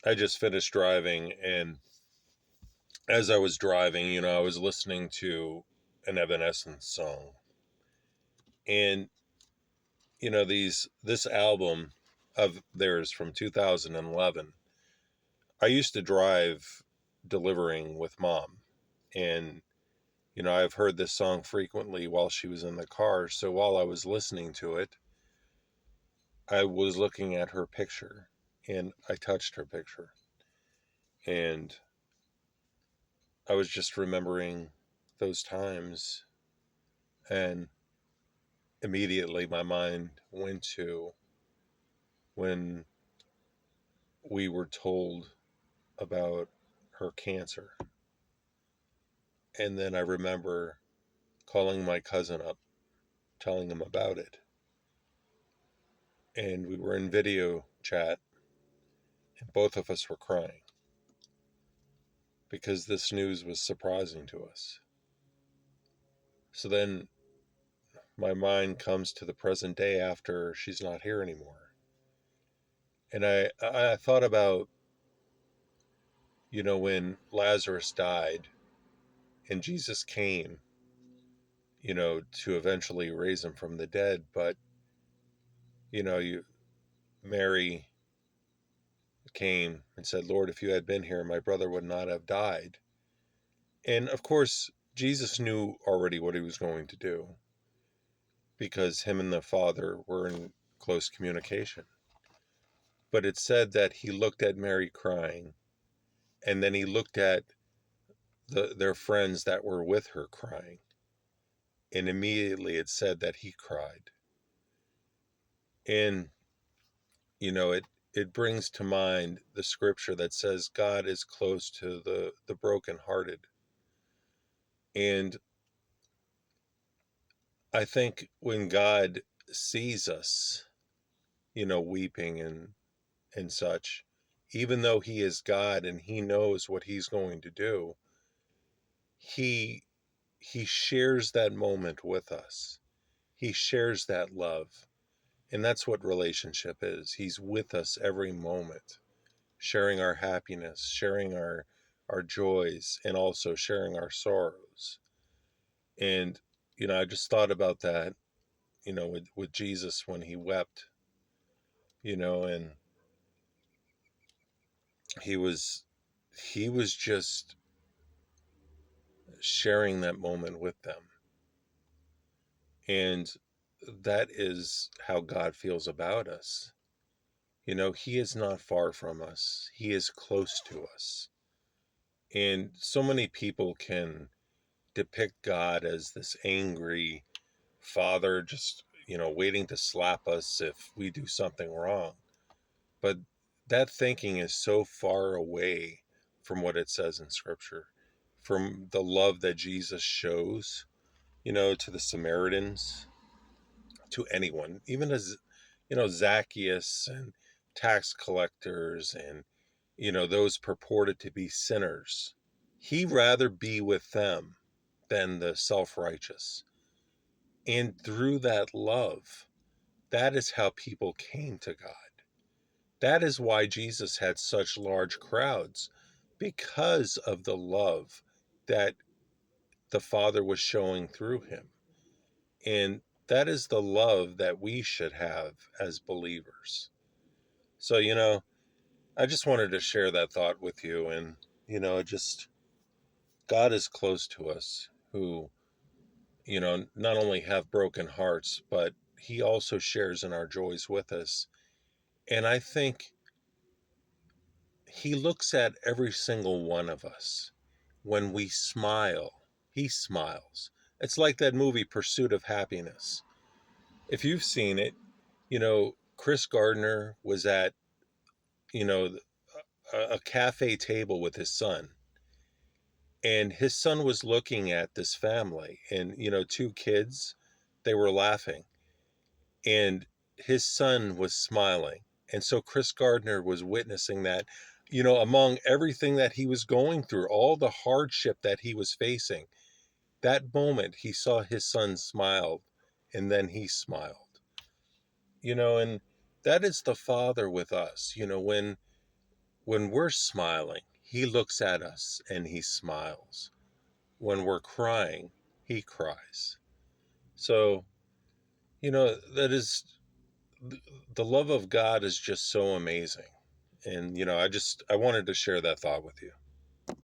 I just finished driving, and as I was driving, I was listening to an Evanescence song. And this album of theirs from 2011. I used to drive delivering with mom, and I've heard this song frequently while she was in the car. So while I was listening to it, I was looking at her picture, and I touched her picture, and I was just remembering those times, and immediately my mind went to when we were told about her cancer. And then I remember calling my cousin up, telling him about it. And we were in video chat, and both of us were crying because this news was surprising to us. So then my mind comes to the present day after she's not here anymore. And I thought about, when Lazarus died and Jesus came, to eventually raise him from the dead. But, Mary came and said, Lord, if you had been here, my brother would not have died. And of course, Jesus knew already what he was going to do because him and the Father were in close communication. But it said that he looked at Mary crying, and then he looked at their friends that were with her crying. And immediately it said that he cried. And, it brings to mind the scripture that says God is close to the brokenhearted. And I think when God sees us, weeping and such, even though he is God and he knows what he's going to do, he he shares that moment with us. He shares that love. And that's what relationship is. He's with us every moment, sharing our happiness, sharing our joys, and also sharing our sorrows. And I just thought about that, with Jesus when he wept, and he was he was just sharing that moment with them. And that is how God feels about us. He is not far from us. He is close to us. And so many people can depict God as this angry father just, waiting to slap us if we do something wrong. But that thinking is so far away from what it says in scripture, from the love that Jesus shows, to the Samaritans, to anyone, even as, Zacchaeus and tax collectors and, those purported to be sinners. He rather be with them than the self-righteous. And through that love, that is how people came to God. That is why Jesus had such large crowds, because of the love that the Father was showing through him. And that is the love that we should have as believers. So, I just wanted to share that thought with you. And, just God is close to us who, not only have broken hearts, but he also shares in our joys with us. And I think he looks at every single one of us. When we smile, he smiles. It's like that movie, Pursuit of Happiness. If you've seen it, Chris Gardner was at, you know, a cafe table with his son. And his son was looking at this family and, two kids, they were laughing. And his son was smiling. And so Chris Gardner was witnessing that, among everything that he was going through, all the hardship that he was facing, that moment he saw his son smile, and then he smiled. And that is the Father with us. When When we're smiling, he looks at us and he smiles. When we're crying, he cries. So, that is the love of God is just so amazing. And, I wanted to share that thought with you.